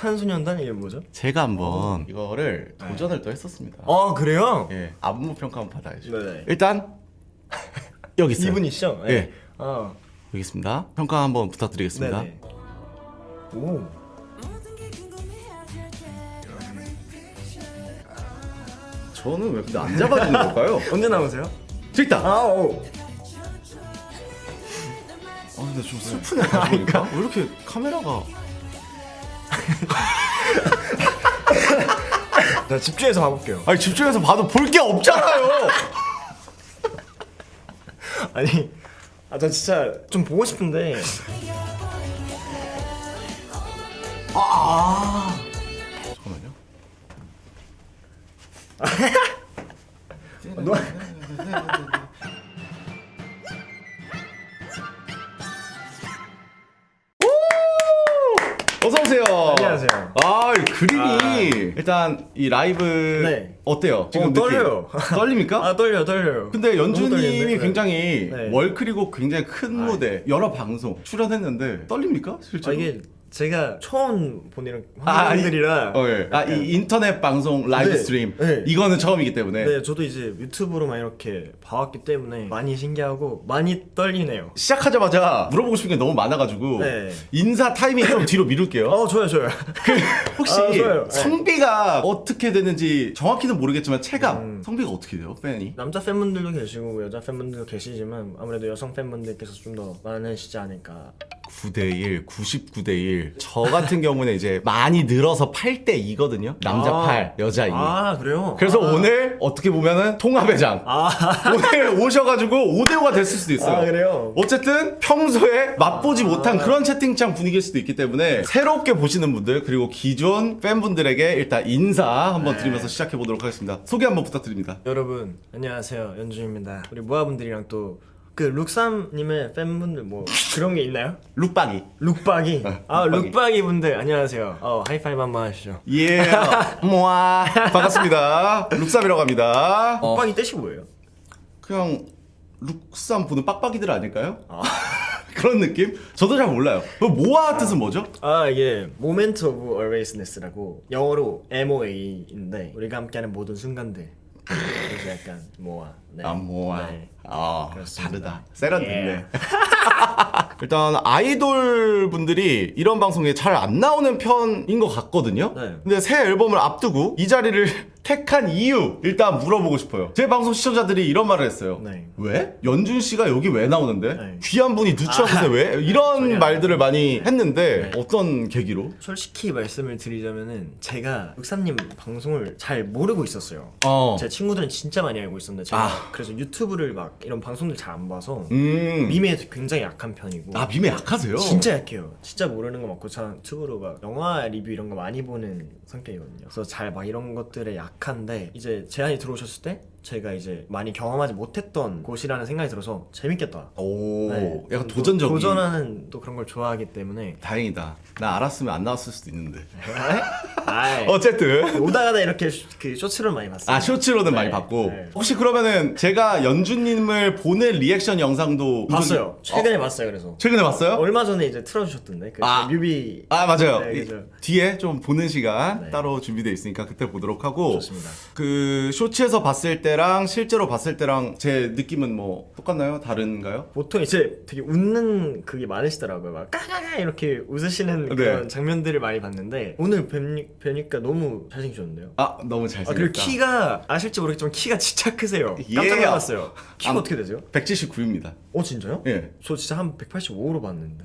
방탄소년단 이게 뭐죠? 제가 한번 이거를 도전을 또 했었습니다. 그래요? 예, 안무 평가 한번 받아야죠. 네네. 일단 여기 있어요. 이분이시죠? 예. 여기 여기 있습니다. 평가 한번 부탁드리겠습니다. 네네. 오. 저는 왜 근데 안 잡아주는 걸까요? 언제 나오세요? 저기 있다. 오. 근데 좀 슬프네. 보니까 왜 이렇게 카메라가 자, 집중해서 봐볼게요. 아니 집중해서 봐도 볼 게 없잖아요. 아니, 저 진짜 좀 보고 싶은데. 잠깐만요. 어서 오세요. 안녕하세요. 이 그림이 일단 이 라이브 네. 어때요? 지금 떨려요. 떨립니까? 떨려요. 근데 너무 연주님이 떨리는데? 굉장히 네. 월클이고 굉장히 큰 무대 여러 방송 출연했는데 떨립니까? 실제로? 이게 제가 처음 보는 아니, 환경들이라. 이 인터넷 방송 라이브 네. 스트림 네. 이거는 처음이기 때문에 네, 저도 이제 유튜브로만 이렇게 봐왔기 때문에 많이 신기하고 많이 떨리네요. 시작하자마자 물어보고 싶은 게 너무 많아가지고 네. 인사 타이밍 좀 뒤로 미룰게요. 좋아요. 혹시 좋아요. 네. 성비가 어떻게 되는지 정확히는 모르겠지만 체감 성비가 어떻게 돼요, 팬이? 남자 팬분들도 계시고 여자 팬분들도 계시지만 아무래도 여성 팬분들께서 좀 더 많으시지 않을까. 9대1, 99대1. 저 같은 경우는 이제 많이 늘어서 8대2거든요. 남자 8, 여자 2. 그래요? 그래서 오늘 어떻게 보면은 통합의 장. 오늘 오셔가지고 5대5가 됐을 수도 있어요. 그래요? 어쨌든 평소에 맛보지 못한 그런 채팅창 분위기일 수도 있기 때문에 새롭게 보시는 분들 그리고 기존 팬분들에게 일단 인사 한번 드리면서 시작해 보도록 하겠습니다. 소개 한번 부탁드립니다. 여러분 안녕하세요, 연주입니다. 우리 모아분들이랑 또 그 룩삼님의 팬분들 뭐 그런 게 있나요? 룩박이. 룩박이. 룩박이. 룩박이 분들 안녕하세요. 하이파이브 한번 하시죠. 예. 모아. 반갑습니다. 룩삼이라고 합니다. 룩박이 뜻이 뭐예요? 그냥 룩삼 보는 빡빡이들 아닐까요? 그런 느낌? 저도 잘 몰라요. 모아 뜻은 뭐죠? 이게 Moment of Alwaysness라고 영어로 MOA인데 우리가 함께하는 모든 순간들. 그래서 약간 모아. 네. 모아. 네. 그렇습니다. 다르다. 세련됐네. 예. 일단 아이돌 분들이 이런 방송에 잘 안 나오는 편인 것 같거든요. 네. 근데 새 앨범을 앞두고 이 자리를 택한 이유 일단 물어보고 싶어요. 제 방송 시청자들이 이런 말을 했어요. 네. 왜? 연준 씨가 여기 왜 나오는데? 네. 귀한 분이 누추한 곳에 왜? 이런 전혀 말들을 많이 했는데 네. 어떤 계기로? 솔직히 말씀을 드리자면은 제가 룩삼님 방송을 잘 모르고 있었어요. 제 친구들은 진짜 많이 알고 있었는데 제가 그래서 유튜브를 막 이런 방송들 잘 안 봐서 밈에 굉장히 약한 편이고. 밈에 약하세요? 진짜 약해요. 진짜 모르는 거 많고 저 유튜브로 막 영화 리뷰 이런 거 많이 보는 성격이거든요. 그래서 잘 막 이런 것들에 약한데 이제 제안이 들어오셨을 때 제가 이제 많이 경험하지 못했던 곳이라는 생각이 들어서 재밌겠다. 오, 약간 또 도전적인. 도전하는 또 그런 걸 좋아하기 때문에. 다행이다. 나 알았으면 안 나왔을 수도 있는데. 아이, 어쨌든 오다가다 이렇게 그 쇼츠를 많이 봤어요. 쇼츠로는 네, 많이 봤고 네. 혹시 그러면은 제가 연준님을 보는 리액션 영상도 봤어요. 최근에 봤어요. 그래서 최근에 봤어요? 얼마 전에 이제 틀어주셨던데 그 뮤비. 맞아요. 네, 그죠. 뒤에 좀 보는 시간 네. 따로 준비되어 있으니까 그때 보도록 하고 좋습니다. 그 쇼츠에서 봤을 때랑 실제로 봤을 때랑 제 느낌은 뭐 똑같나요? 다른가요? 보통 이제 되게 웃는 그게 많으시더라고요. 막 까가가 이렇게 웃으시는 그런 네. 장면들을 많이 봤는데 오늘 뵈니까 너무 잘생기셨는데요. 너무 잘생겼다. 그리고 키가 아실지 모르겠지만 키가 진짜 크세요. 깜짝 예. 놀랐어요. 키가 어떻게 되세요? 179입니다. 진짜요? 예. 저 진짜 한 185로 봤는데.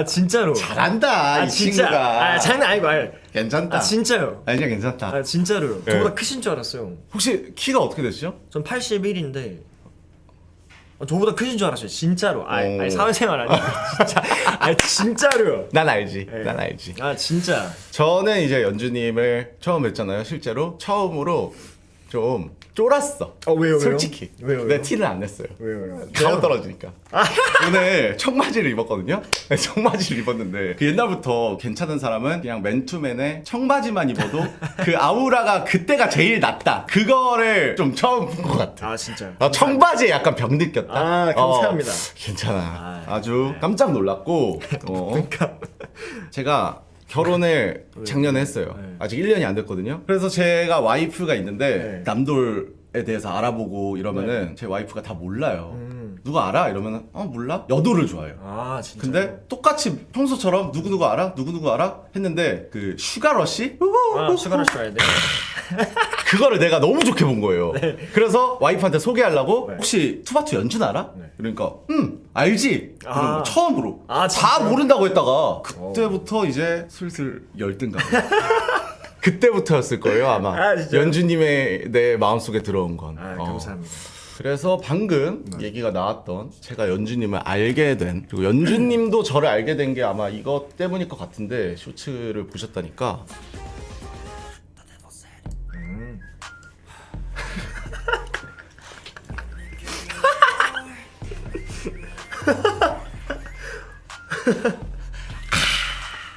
진짜로. 잘한다 이 진짜. 친구가. 장난 아니고. 괜찮다. 진짜요. 아니야 괜찮다. 진짜로요. 예. 저보다 크신 줄 알았어요. 혹시 키가 어떻게 되시죠? 전 81인데 저보다 크신 줄 알았어요. 진짜로. 오. 사회생활 아니에요. 진짜. 진짜로요. 난 알지. 네. 난 알지. 진짜. 저는 이제 연주님을 처음 뵀잖아요. 실제로 처음으로 좀 쫄았어. 왜요? 솔직히. 왜요? 내 티는 안 냈어요. 왜요? 가오 떨어지니까. 오늘 청바지를 입었거든요. 청바지를 입었는데 그 옛날부터 괜찮은 사람은 그냥 맨투맨에 청바지만 입어도 그 아우라가 그때가 제일 낫다. 그거를 좀 처음 본 것 같아. 진짜. 청바지에 약간 병 느꼈다. 감사합니다. 괜찮아. 아주 깜짝 놀랐고. 제가 결혼을 작년에 했어요. 네. 아직 1년이 안 됐거든요. 그래서 제가 와이프가 있는데 네. 남돌에 대해서 알아보고 이러면은 제 와이프가 다 몰라요. 누가 알아? 이러면은 몰라? 여도를 좋아해요. 아 진짜. 근데 똑같이 평소처럼 누구누구 알아? 누구누구 알아? 했는데 그 슈가러시? 슈가를 줘야 돼. 그거를 내가 너무 좋게 본 거예요. 그래서 와이프한테 소개하려고 네. 혹시 투바투 연준 알아? 네. 그러니까 알지. 아. 처음으로 아, 다 진짜요? 모른다고 했다가 그때부터 이제 슬슬 열등감. 그때부터였을 거예요 아마. 아, 진짜요? 연준님의 내 마음속에 들어온 건. 감사합니다. 그래서 방금 얘기가 나왔던 제가 연준님을 알게 된 그리고 연준님도 저를 알게 된 게 아마 이것 때문일 것 같은데 쇼츠를 보셨다니까.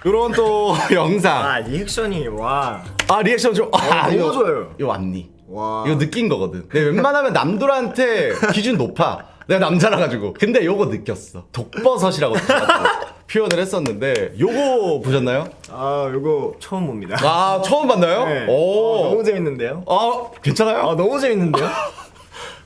요런 또 영상. 아 리액션이 와. 리액션 좀. 너무 이거, 좋아요. 이거 왔니? 와. 이거 느낀 거거든. 내가 웬만하면 남들한테 기준 높아. 내가 남자라 가지고. 근데 요거 느꼈어. 독버섯이라고 표현을 했었는데 요거 보셨나요? 요거 처음 봅니다. 처음 봤나요? 네. 오. 너무 재밌는데요? 괜찮아요? 너무 재밌는데요?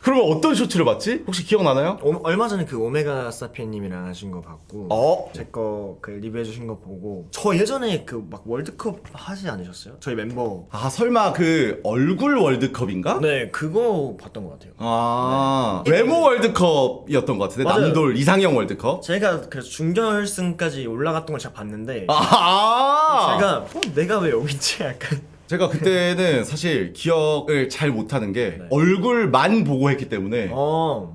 그러면 어떤 쇼츠를 봤지? 혹시 기억나나요? 얼마 전에 그 오메가 사피엔님이랑 하신 거 봤고 제 거 그 리뷰해 주신 거 보고 저 예전에 그 막 월드컵 하지 않으셨어요? 저희 멤버 설마 그 얼굴 월드컵인가? 네 그거 봤던 것 같아요. 외모 월드컵이었던 것 같은데. 맞아요. 남돌 이상형 월드컵. 제가 그래서 준결승까지 올라갔던 걸 제가 봤는데 제가 내가 왜 여기 있지? 약간 그때는 사실 기억을 잘 못하는 게 네. 얼굴만 보고 했기 때문에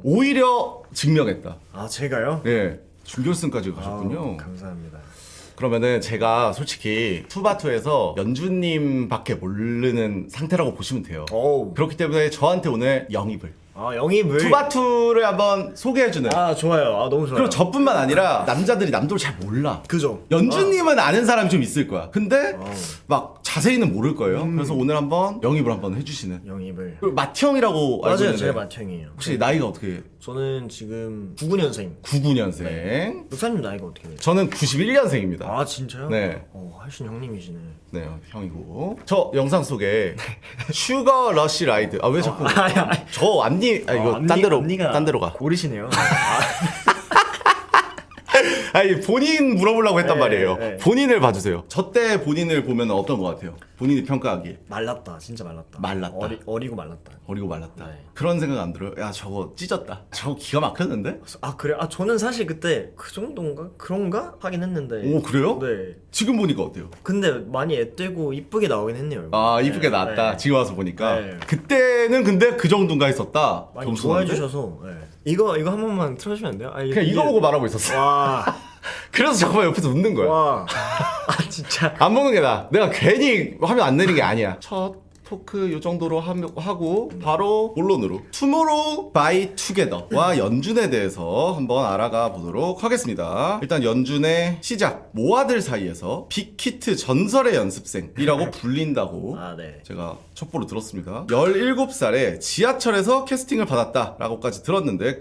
오히려 증명했다. 제가요? 예, 준결승까지 가셨군요. 감사합니다. 그러면은 제가 솔직히 투바투에서 연주님밖에 모르는 상태라고 보시면 돼요. 그렇기 때문에 저한테 오늘 영입을 영입을 투바투를 한번 소개해주는. 좋아요. 너무 좋아요. 그리고 저뿐만 아니라 남자들이 남돌 잘 몰라. 그죠? 연주님은 아는 사람이 좀 있을 거야. 근데 막 자세히는 모를 거예요. 그래서 오늘 한번 영입을 한번 해주시는. 영입을. 그리고 마티형이라고 알고 맞아요. 있는데 제가 마티형이에요. 혹시 나이가 어떻게? 저는 지금 99년생. 99년생. 목사님 나이가 어떻게 되죠? 저는 91년생입니다. 진짜요? 네. 훨씬 형님이시네. 네, 형이고. 저 영상 속에 슈거 러시 라이드. 왜 자꾸 저 앞니 이거 딴 데로 가. 고리시네요. 아니 본인 물어보려고 했단 네, 말이에요. 네. 본인을 봐주세요. 저 때 본인을 보면 어떤 것 같아요? 본인이 평가하기에. 말랐다. 진짜 말랐다. 말랐다. 어리고 말랐다. 어리고 말랐다. 네. 그런 생각 안 들어요? 야 저거 찢었다. 저거 기가 막혔는데? 그래? 저는 사실 그때 그 정도인가? 그런가? 하긴 했는데. 오 그래요? 네. 지금 보니까 어때요? 근데 많이 앳되고 이쁘게 나오긴 했네요. 이쁘게 나왔다. 네. 지금 와서 보니까. 네. 그때는 근데 그 정도인가 했었다. 많이 겸손한데? 좋아해 주셔서. 네. 이거 한 번만 틀어주시면 안 돼요? 그냥 이거 보고 말하고 있었어. 와. 그래서 잠깐만 옆에서 웃는 거야. 와. 진짜. 안 먹는 게 나아. 내가 괜히 화면 안 내는 게 아니야. 첫 토크 요 정도로 하고 바로 본론으로 투모로우 바이 투게더와 연준에 대해서 한번 알아가 보도록 하겠습니다. 일단 연준의 시작, 모아들 사이에서 빅히트 전설의 연습생이라고 불린다고 네. 제가 첩보로 들었습니다. 17살에 지하철에서 캐스팅을 받았다라고까지 들었는데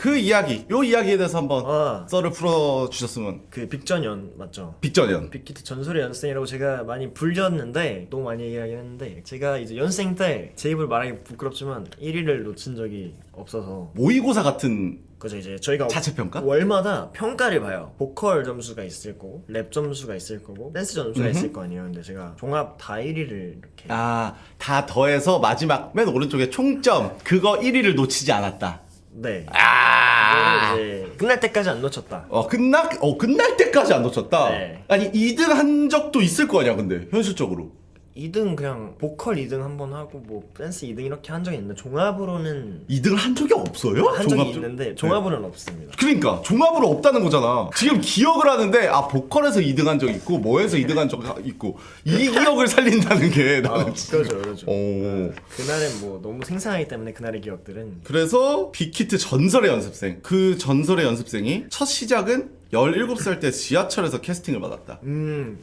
요 이야기에 대해서 한번 썰을 풀어주셨으면. 그 빅전연 맞죠? 빅전연. 빅히트 전설의 연습생이라고 제가 많이 불렸는데 너무 많이 얘기하긴 했는데 제가 이제 연생 때 제 입을 말하기 부끄럽지만 1위를 놓친 적이 없어서 모의고사 같은 그죠. 이제 저희가 자체평가? 월마다 평가를 봐요. 보컬 점수가 있을 거고 랩 점수가 있을 거고 댄스 점수가 있을 거 아니에요. 근데 제가 종합 다 1위를 이렇게 다 더해서 마지막 맨 오른쪽에 총점 그거 1위를 놓치지 않았다. 네. 그거를 이제 끝날 때까지 안 놓쳤다. 끝날 때까지 안 놓쳤다. 네. 아니 2등 한 적도 있을 거 아니야 근데 현실적으로. 2등 그냥 보컬 2등 한 번 하고 뭐 댄스 2등 이렇게 한 적이 있는데 종합으로는 2등을 한 적이 없어요? 한 적이 있는데 종합으로는 없습니다. 그러니까 종합으로 없다는 거잖아. 지금 기억을 하는데 보컬에서 2등 한 적 있고 뭐에서 2등 한 적 있고 이 기억을 살린다는 게 나는 그렇죠. 오. 그날은 뭐 너무 생생하기 때문에 그날의 기억들은 그래서 빅히트 전설의 연습생. 그 전설의 연습생이 첫 시작은 17살 때 지하철에서 캐스팅을 받았다.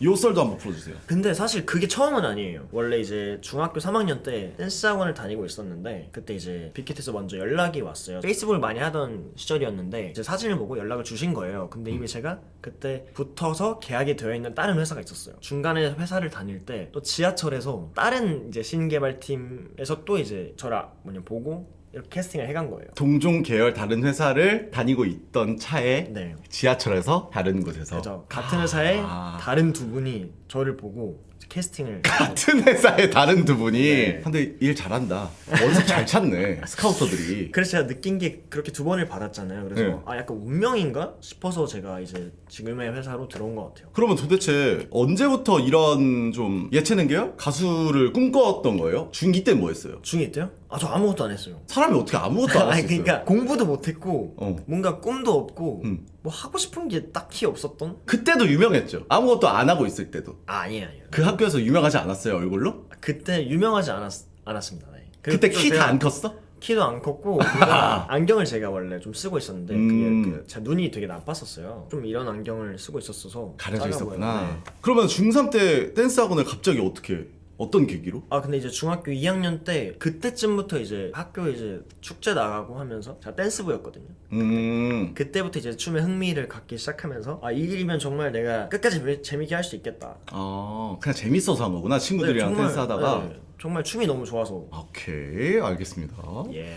요 썰도 한번 풀어주세요. 근데 사실 그게 처음은 아니에요. 원래 이제 중학교 3학년 때 댄스 학원을 다니고 있었는데 그때 이제 빅히트에서 먼저 연락이 왔어요. 페이스북을 많이 하던 시절이었는데 이제 사진을 보고 연락을 주신 거예요. 근데 이미 제가 그때 붙어서 계약이 되어 있는 다른 회사가 있었어요. 중간에 회사를 다닐 때 또 지하철에서 다른 이제 신개발팀에서 또 이제 저를 보고 이렇게 캐스팅을 해간 거예요. 동종 계열 다른 회사를 다니고 있던 차에 네. 지하철에서 다른 곳에서 그래서 같은 회사에 다른 두 분이 저를 보고 캐스팅을 같은 회사의 다른 두 분이 네. 근데 일 잘한다. 어디서 잘 찾네. 스카우터들이. 그래서 제가 느낀 게 그렇게 두 번을 받았잖아요. 그래서 네. 아 약간 운명인가 싶어서 제가 이제 지금의 회사로 들어온 것 같아요. 그러면 도대체 언제부터 이런 좀 예체능 계열 가수를 꿈꿔왔던 거예요? 중2 때 뭐 했어요? 중2 때요? 아 저 아무것도 안 했어요. 사람이 어떻게 아무것도 안 할 수 아니 있어요? 그러니까 공부도 못했고 어. 뭔가 꿈도 없고 뭐 하고 싶은 게 딱히 없었던? 그때도 유명했죠. 아무것도 안 하고 있을 때도. 아 아니에요. 그 학교에서 유명하지 않았어요, 얼굴로? 그때 유명하지 않았습니다. 네. 그때 좀 키 다 제가 안 컸어? 키도 안 컸고 뭔가 안경을 제가 원래 좀 쓰고 있었는데 그게 제 눈이 되게 나빴었어요. 좀 이런 안경을 쓰고 있었어서 가려져 작아 있었구나. 보여요. 네. 그러면 중3 때 댄스 학원을 갑자기 어떻게 어떤 계기로? 아 근데 이제 중학교 2학년 때 그때쯤부터 이제 학교 이제 축제 나가고 하면서 제가 댄스부였거든요. 그때부터 이제 춤에 흥미를 갖기 시작하면서 아 이 일이면 정말 내가 끝까지 재밌게 할 수 있겠다. 아, 그냥 재밌어서 한 거구나. 친구들이랑 네, 정말, 댄스 하다가. 네, 정말 춤이 너무 좋아서. 오케이, 알겠습니다. 예.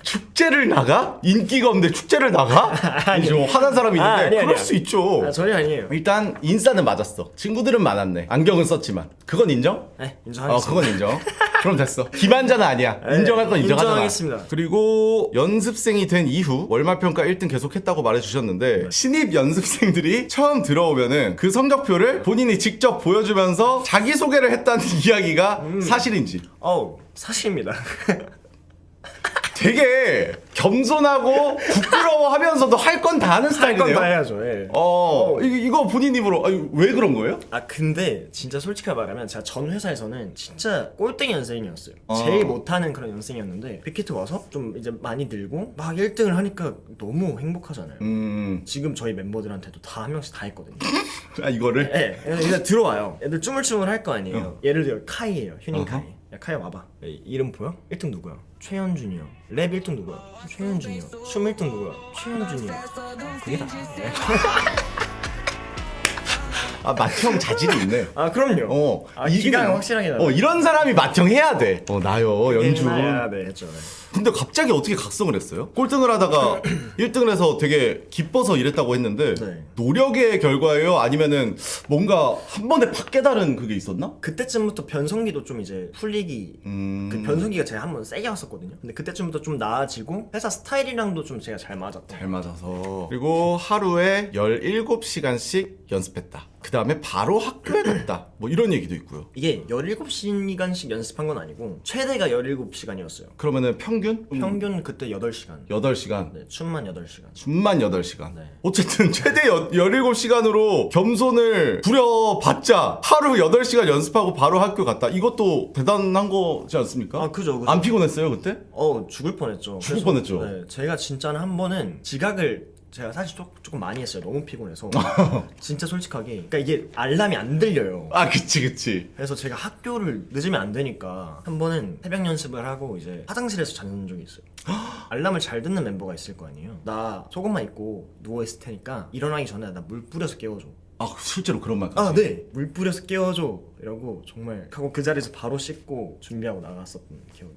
축제를 나가? 인기가 없는데 축제를 나가? 이제 뭐 화난 사람이 있는데 아니, 그럴 아니야. 수 있죠. 아 전혀 아니에요. 일단 인싸는 맞았어. 친구들은 많았네. 안경은 썼지만 그건 인정? 네 인정하겠습니다. 그건 인정. 그럼 됐어. 기만자는 아니야. 인정할 건 인정하잖아. 인정하겠습니다. 그리고 연습생이 된 이후 월말평가 1등 계속했다고 말해주셨는데 신입 연습생들이 처음 들어오면은 그 성적표를 본인이 직접 보여주면서 자기소개를 했다는 이야기가 사실인지. 사실입니다. 되게 겸손하고 부끄러워하면서도 할 건 다 하는 할 스타일이네요. 건 다 해야죠. 예. 이거 본인 입으로 왜 그런 거예요? 아 근데 진짜 솔직하게 말하면 제가 전 회사에서는 진짜 꼴등이 연생이었어요. 제일 못하는 그런 연생이었는데 빅히트 와서 좀 이제 많이 늘고 막 1등을 하니까 너무 행복하잖아요. 지금 저희 멤버들한테도 다 한 명씩 다 했거든요. 이거를? 네, 일단 들어와요. 애들 쭈물쭈물 할 거 아니에요. 예를 들어 카이예요. 휴닝 카이. 야 카이 와봐. 이름 보여? 1등 누구야? 최현준이요. 랩 1등 누구야? 최현준이요. 춤 1등 누구야? 최현준이요. 그게 다. 맏형 자질이 있네. 아 그럼요. 기강 확실하게 나요. 이런 사람이 맏형 해야 돼. 나요, 연주. 네, 했죠. 네. 근데 갑자기 어떻게 각성을 했어요? 꼴등을 하다가 1등을 해서 되게 기뻐서 이랬다고 했는데 네. 노력의 결과예요? 아니면은 뭔가 한 번에 팍 깨달은 그게 있었나? 그때쯤부터 변성기도 좀 이제 풀리기 그 변성기가 제가 한번 세게 왔었거든요. 근데 그때쯤부터 좀 나아지고 회사 스타일이랑도 좀 제가 잘 맞았다. 잘 맞아서. 그리고 하루에 17시간씩 연습했다. 그 다음에 바로 학교에 갔다. 뭐 이런 얘기도 있고요. 이게 17시간씩 연습한 건 아니고 최대가 17시간이었어요. 그러면 평균? 평균 그때 8시간. 8시간. 네, 춤만 8시간. 춤만 8시간. 네. 어쨌든 최대 17시간으로 겸손을 부려봤자 하루 8시간 연습하고 바로 학교 갔다. 이것도 대단한 거지 않습니까? 아, 그죠. 안 피곤했어요, 그때? 죽을 뻔했죠. 죽을 그래서, 뻔했죠. 네, 제가 진짜는 한 번은 지각을 제가 사실 조금 많이 했어요. 너무 피곤해서. 진짜 솔직하게. 그러니까 이게 알람이 안 들려요. 그치. 그래서 제가 학교를 늦으면 안 되니까 한 번은 새벽 연습을 하고 이제 화장실에서 자는 적이 있어요. 알람을 잘 듣는 멤버가 있을 거 아니에요. 나 속옷만 입고 누워있을 테니까 일어나기 전에 나 물 뿌려서 깨워줘. 실제로 그런 말까지? 네. 물 뿌려서 깨워줘. 이러고 정말 하고 그 자리에서 바로 씻고 준비하고 나갔었던 기억이.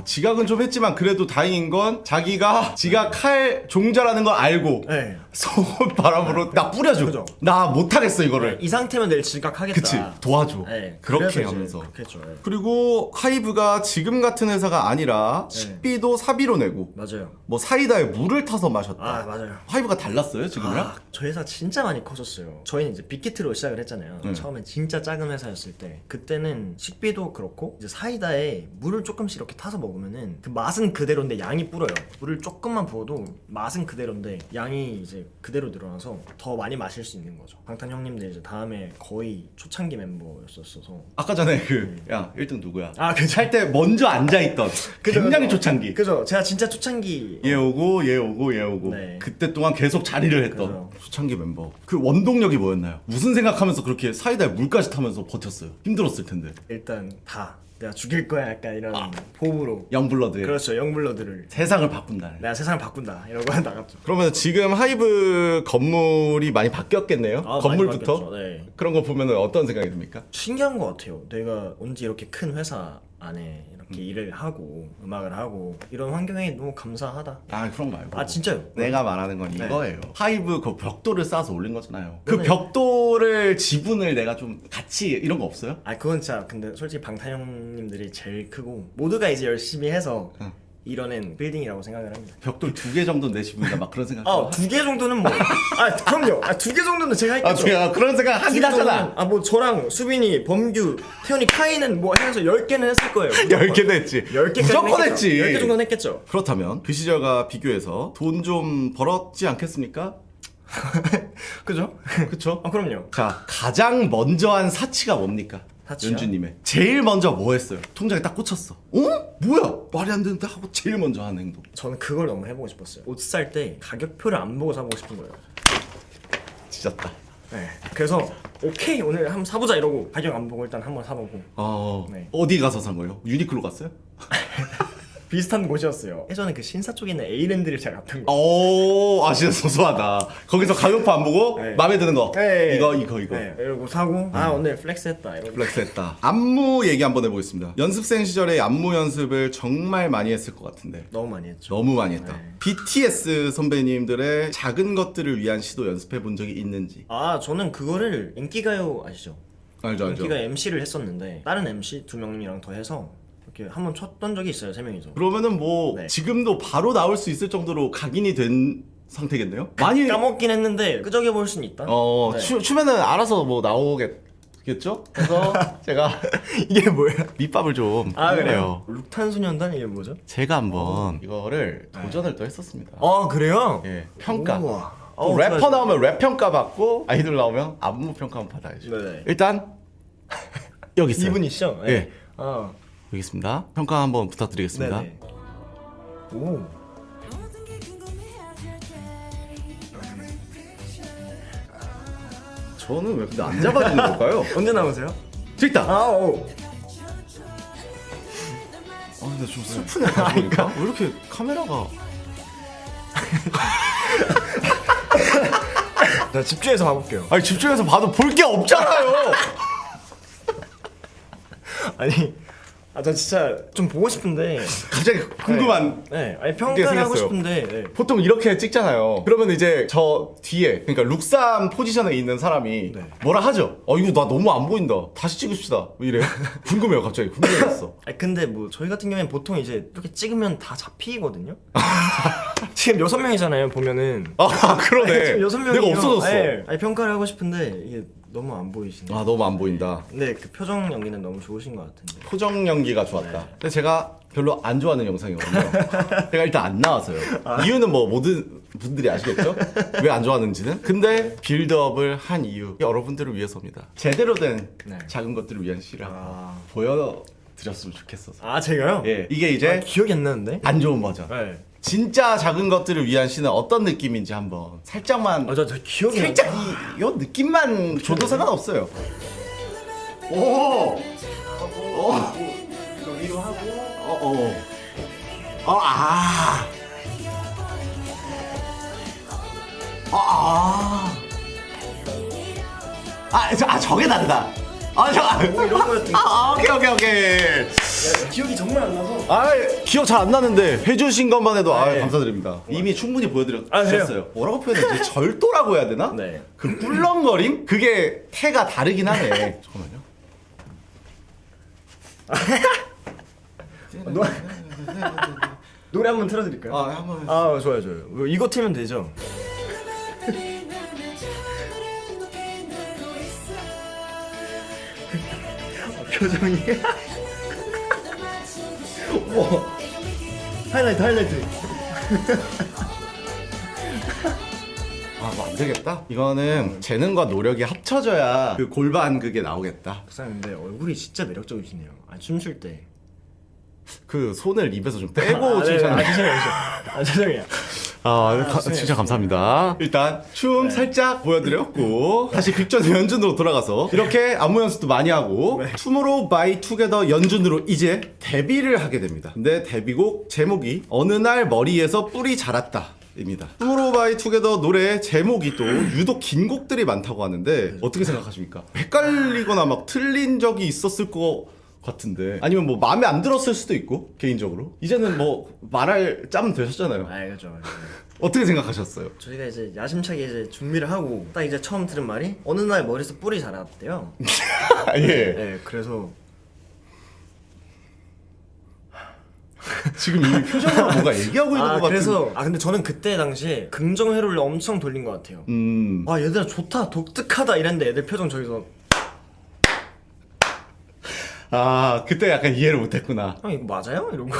지각은 좀 했지만 그래도 다행인 건 자기가 지각할 종자라는 걸 알고 네. 속옷 바람으로 나 뿌려줘. 그죠. 나 못하겠어 이거를. 이 상태면 내일 지각하겠다. 그치, 도와줘. 네. 그렇게 그래서 이제 하면서. 그렇게 했죠. 네. 그리고 하이브가 지금 같은 회사가 아니라 식비도 사비로 내고 맞아요. 뭐 사이다에 물을 타서 마셨다. 맞아요. 하이브가 달랐어요 지금이랑? 저희 회사 진짜 많이 커졌어요. 저희는 이제 빅히트로 시작을 했잖아요. 처음엔 진짜 작은 회사였어요. 갔을 때 그때는 식비도 그렇고 이제 사이다에 물을 조금씩 이렇게 타서 먹으면은 그 맛은 그대로인데 양이 불어요. 물을 조금만 부어도 맛은 그대로인데 양이 이제 그대로 늘어나서 더 많이 마실 수 있는 거죠. 방탄 형님들 이제 다음에 거의 초창기 멤버였었어서. 아까 전에 야 1등 누구야? 아 그죠. 할 때 먼저 앉아있던 굉장히 초창기. 그죠. 제가 진짜 초창기 얘 오고 얘 오고 얘 오고 네. 그때 동안 계속 자리를 했던 그죠. 초창기 멤버. 그 원동력이 뭐였나요? 무슨 생각하면서 그렇게 사이다에 물까지 타면서 버텼어요? 힘들었을 텐데. 일단 다 내가 죽일 거야 약간 이런 포부로. 영블러드. 그렇죠. 영블러드를 세상을 바꾼다는. 내가 세상을 바꾼다 이러고 나갔죠. 그러면 지금 하이브 건물이 많이 바뀌었겠네요? 아, 건물부터? 많이 바뀌었죠. 네. 그런 거 보면 어떤 생각이 듭니까? 신기한 것 같아요. 내가 언제 이렇게 큰 회사 안에 이렇게 일을 하고 음악을 하고 이런 환경에 너무 감사하다. 아 그런 거 말고 아 진짜요? 내가 말하는 건 네. 이거예요. 하이브 그 벽돌을 쌓아서 올린 거잖아요. 그 네. 벽돌을 지분을 내가 좀 같이 이런 거 없어요? 아 그건 진짜 근데 솔직히 방탄 형님들이 제일 크고 모두가 이제 열심히 해서 응. 이뤄낸 빌딩이라고 생각을 합니다. 벽돌 2개 정도 내 지분이다 막 그런 생각. 아 2개 정도는 뭐 아 그럼요. 아 2개 정도는 제가 했겠죠. 제가 그런 생각 하긴 하잖아. 아뭐 저랑 수빈이, 범규, 태현이, 카이는 뭐 해서 10개는 했을 거예요. 10개는 했지. 10개까지 무조건 했지. 10개 정도는 했겠죠. 그렇다면 그 시절과 비교해서 돈 좀 벌었지 않겠습니까? 그죠? 그쵸? 아 그럼요. 자, 가장 먼저 한 사치가 뭡니까? 사치요? 연주님의 제일 먼저 뭐 했어요? 통장에 딱 꽂혔어. 어? 뭐야? 말이 안 되는데 하고 제일 먼저 하는 행동. 저는 그걸 너무 해보고 싶었어요. 옷 살 때 가격표를 안 보고 사보고 싶은 거예요. 찢었다. 네. 그래서 오케이 오늘 한번 사보자 이러고 가격 안 보고 일단 한번 사보고 네. 어디 가서 산 거예요? 유니클로 갔어요? 비슷한 곳이었어요. 예전에 그 신사 쪽에 있는 에이랜드를 제가 갔던 거. 오, 진짜 소소하다. 거기서 가격표 안 보고 네. 마음에 드는 거. 네. 이거. 네. 이러고 사고 아 오늘 플렉스했다 이러고. 플렉스했다. 안무 얘기 한번 해보겠습니다. 연습생 시절에 안무 연습을 정말 많이 했을 것 같은데. 너무 많이 했죠. 너무 많이 했다. 네. BTS 선배님들의 작은 것들을 위한 시도 연습해 본 적이 있는지. 아 저는 그거를 인기가요 아시죠? 알죠. 인기가 MC를 했었는데 다른 MC 2명이랑 더 해서 이렇게 한번 쳤던 적이 있어요. 3명이서. 그러면은 뭐 네. 지금도 바로 나올 수 있을 정도로 각인이 된 상태겠네요? 많이 까먹긴 했는데 끄적여 볼 수는 있다. 네. 추면은 알아서 뭐 나오겠죠? 그래서 제가 이게 뭐야? 밑밥을 좀 아 그래요? 해요. 룩탄소년단 이게 뭐죠? 제가 한번 이거를 도전을 또 했었습니다. 아 그래요? 예, 평가. 우와. 또 래퍼 나오면 랩 평가 받고 아이돌 나오면 안무 평가 한번 받아야죠. 네네. 일단 여기 있어요. 이분이시죠? 예. 아 여기 있습니다. 평가 한번 부탁드리겠습니다. 네네. 오. 저는 왜 근데 안 잡아주는 걸까요? 언제 나오세요? 저기 있다. 아 오. 근데 좀 슬프네. 보니까 왜 이렇게 카메라가 자 집중해서 봐볼게요. 아니 집중해서 봐도 볼 게 없잖아요. 아니 저 진짜 좀 보고 싶은데. 갑자기 궁금한. 네. 아니 게 평가를 하고 생겼어요. 싶은데. 네. 보통 이렇게 찍잖아요. 그러면 이제 저 뒤에 그러니까 룩삼 포지션에 있는 사람이 네. 뭐라 하죠. 이거 나 너무 안 보인다. 다시 찍읍시다. 뭐 이래요. 궁금해요. 갑자기 궁금해졌어. 아니 근데 뭐 저희 같은 경우에는 보통 이제 이렇게 찍으면 다 잡히거든요. 지금 6명이잖아요 보면은. 그러네. 지금 6명이 내가 없어졌어. 아니 평가를 하고 싶은데 이게 너무 안 보이시네. 너무 안 보인다. 근데 그 표정 연기는 너무 좋으신 것 같은데. 표정 연기가 좋았다. 네. 근데 제가 별로 안 좋아하는 영상이거든요. 제가 일단 안 나와서요. 이유는 뭐 모든 분들이 아시겠죠? 왜 안 좋아하는지는. 근데 빌드업을 한 이유 여러분들을 위해서입니다. 제대로 된 네. 작은 것들을 위한 시를 아. 보여드렸으면 좋겠어서. 아 제가요? 예, 이게 이제 기억이 안 나는데. 안 좋은 버전. 네. 진짜 작은 것들을 위한 시는 어떤 느낌인지 한번 살짝만 저 기억이 살짝 이 느낌만 줘도 상관없어요. 오. 여기로 하고. 저게 다르다. 뭐 이런 거였던. 오케이. 기억이 정말 안 나서. 기억 잘 안 나는데 해주신 것만 해도 네. 감사드립니다. 이미 충분히 그래요? 보여드렸어요. 뭐라고 표현했지? 절도라고 해야 되나? 네. 그 꿀렁거림? 그게 태가 다르긴 하네. 잠깐만요. 노래 한번 틀어드릴까요? 한번. 좋아요. 이거 틀면 되죠. 표정이. 와. 하이라이트. 뭐 안 되겠다. 이거는 재능과 노력이 합쳐져야 그 골반 그게 나오겠다. 박사님 근데 얼굴이 진짜 매력적이시네요. 춤출 때. 그 손을 입에서 좀 빼고 네, 칭찬해. 죄송해요. 진짜 감사합니다. 일단 춤 살짝 보여드렸고 다시 빅전 연준으로 돌아가서 이렇게 안무 연습도 많이 하고 투모로우 바이 투게더 연준으로 이제 데뷔를 하게 됩니다. 근데 데뷔곡 제목이 어느 날 머리에서 뿔이 자랐다 입니다. 투모로우 바이 투게더 노래 제목이 또 유독 긴 곡들이 많다고 하는데 어떻게 생각하십니까? 헷갈리거나 막 틀린 적이 있었을 거 같은데 아니면 뭐 마음에 안 들었을 수도 있고 개인적으로 이제는 뭐 말할 짬은 되셨잖아요. 그렇죠. 어떻게 생각하셨어요? 저희가 이제 야심차게 이제 준비를 하고 딱 이제 처음 들은 말이 어느 날 머리에서 뿔이 자랐대요. 예. 네, 그래서 지금 이미 표정으로 뭔가 얘기하고 있는 것 같은. 그래서 근데 저는 그때 당시에 긍정 회로를 엄청 돌린 것 같아요. 얘들아 좋다, 독특하다 이랬는데 애들 표정 저기서 그때 약간 이해를 못했구나. 형 이거 맞아요? 이러고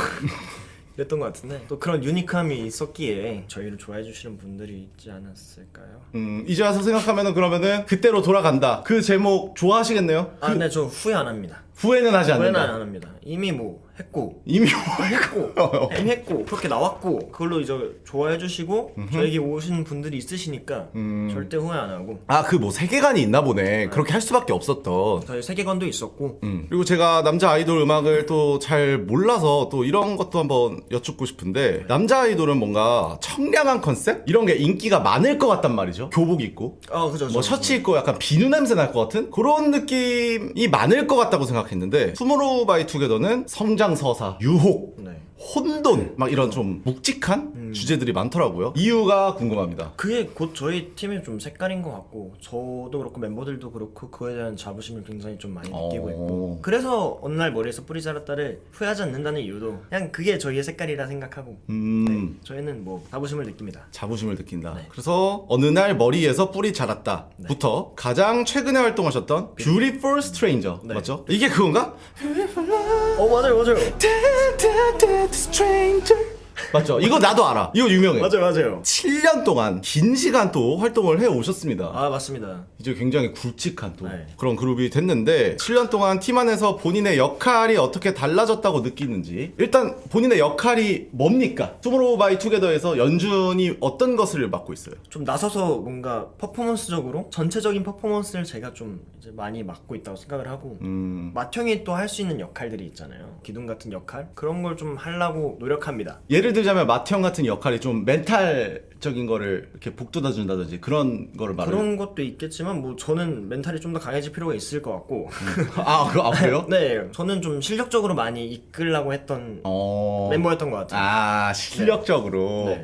그랬던 것 같은데 또 그런 유니크함이 있었기에 저희를 좋아해 주시는 분들이 있지 않았을까요? 이제 와서 생각하면은 그러면은 그때로 돌아간다. 그 제목 좋아하시겠네요? 근데 저 후회 안 합니다. 후회는 하지 후회는 않는다. 안 합니다. 이미 뭐 했고 이미 했고 그렇게 나왔고 그걸로 이제 좋아해 주시고 저에게 오신 분들이 있으시니까 절대 후회 안 하고 그 뭐 세계관이 있나 보네. 그렇게 할 수밖에 없었던. 저희 세계관도 있었고 그리고 제가 남자 아이돌 음악을 또 잘 몰라서 또 이런 것도 한번 여쭙고 싶은데 남자 아이돌은 뭔가 청량한 컨셉? 이런 게 인기가 많을 것 같단 말이죠. 교복 입고 그죠. 뭐 셔츠 입고 약간 비누 냄새 날 것 같은 그런 느낌이 많을 것 같다고 생각했는데 투모로우 바이 투게더는 성장서사, 유혹, 네. 혼돈 막 이런 좀 묵직한 주제들이 많더라고요. 이유가 궁금합니다. 그게 곧 저희 팀의 좀 색깔인 것 같고 저도 그렇고 멤버들도 그렇고 그거에 대한 자부심을 굉장히 좀 많이 느끼고 있고 그래서 어느 날 머리에서 뿌리 자랐다를 후회하지 않는다는 이유도 그냥 그게 저희의 색깔이라 생각하고 네, 저희는 뭐 자부심을 느낍니다. 자부심을 느낀다. 네. 그래서 어느 날 머리에서 뿌리 자랐다 부터 가장 최근에 활동하셨던 Beautiful Stranger 네. 맞죠? 이게 그건가? 맞아요. 맞죠? 이거 나도 알아. 이거 유명해. 맞아요. 7년 동안 긴 시간 또 활동을 해 오셨습니다. 맞습니다. 이제 굉장히 굵직한 또 네. 그런 그룹이 됐는데 7년 동안 팀 안에서 본인의 역할이 어떻게 달라졌다고 느끼는지 일단 본인의 역할이 뭡니까? 투모로우 바이 투게더에서 연준이 어떤 것을 맡고 있어요? 좀 나서서 뭔가 퍼포먼스적으로 전체적인 퍼포먼스를 제가 좀 이제 많이 맡고 있다고 생각을 하고 맏형이 또 할 수 있는 역할들이 있잖아요. 기둥 같은 역할 그런 걸 좀 하려고 노력합니다. 예를 들자면 마티형 같은 역할이 좀 멘탈적인 거를 이렇게 북돋아준다든지 그런 거를 말해요. 그런 것도 있겠지만 뭐 저는 멘탈이 좀 더 강해질 필요가 있을 것 같고 그래요? 네 저는 좀 실력적으로 많이 이끌려고 했던 멤버였던 것 같아요. 실력적으로 네.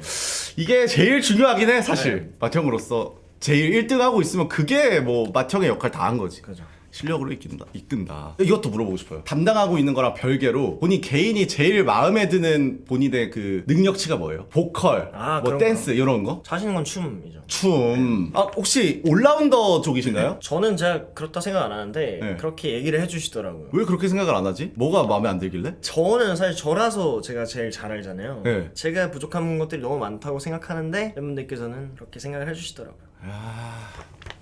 이게 제일 중요하긴 해 사실. 마티형으로서 제일 1등 하고 있으면 그게 뭐 마티형의 역할 다 한 거지. 그죠. 실력으로 이끈다. 이것도 물어보고 싶어요. 담당하고 있는 거랑 별개로 본인 개인이 제일 마음에 드는 본인의 그 능력치가 뭐예요? 보컬, 뭐 그런 댄스 이런 거? 자신 있는 건 춤이죠. 춤. 혹시 올라운더 쪽이신가요? 저는 제가 그렇다 생각 안 하는데 네. 그렇게 얘기를 해주시더라고요. 왜 그렇게 생각을 안 하지? 뭐가 마음에 안 들길래? 저는 사실 저라서 제가 제일 잘 알잖아요. 네. 제가 부족한 것들이 너무 많다고 생각하는데 팬분들께서는 그렇게 생각을 해주시더라고요.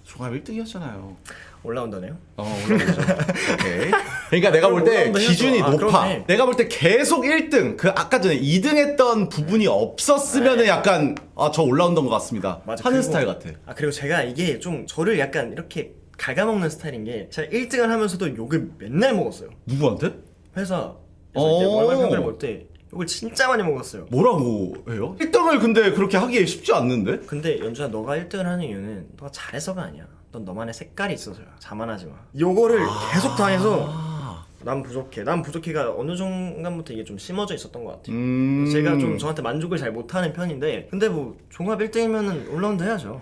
종합 1등이었잖아요. 올라온다네요. 올라오죠. 오케이. 그러니까 내가 볼 때 올라운더 해야죠. 기준이 높아. 그러네. 내가 볼 때 계속 1등, 그 아까 전에 2등 했던 부분이 없었으면은 약간 저 올라온던 것 같습니다. 맞아, 하는 그리고- 스타일 같아. 그리고 제가 이게 좀 저를 약간 이렇게 갉아먹는 스타일인 게 제가 1등을 하면서도 욕을 맨날 먹었어요. 누구한테? 회사에서 이제 오. 월말 평가를 볼 때 욕을 진짜 많이 먹었어요. 뭐라고 해요? 1등을 근데 그렇게 하기 쉽지 않는데? 근데 연주야 너가 1등을 하는 이유는 너가 잘해서가 아니야. 넌 너만의 색깔이 있어서야. 자만하지 마. 요거를 계속 당해서 난 부족해. 난 부족해가 어느 순간부터 이게 좀 심어져 있었던 것 같아요. 음. 제가 좀 저한테 만족을 잘 못하는 편인데 근데 뭐 종합 1등이면은 올라운드 해야죠.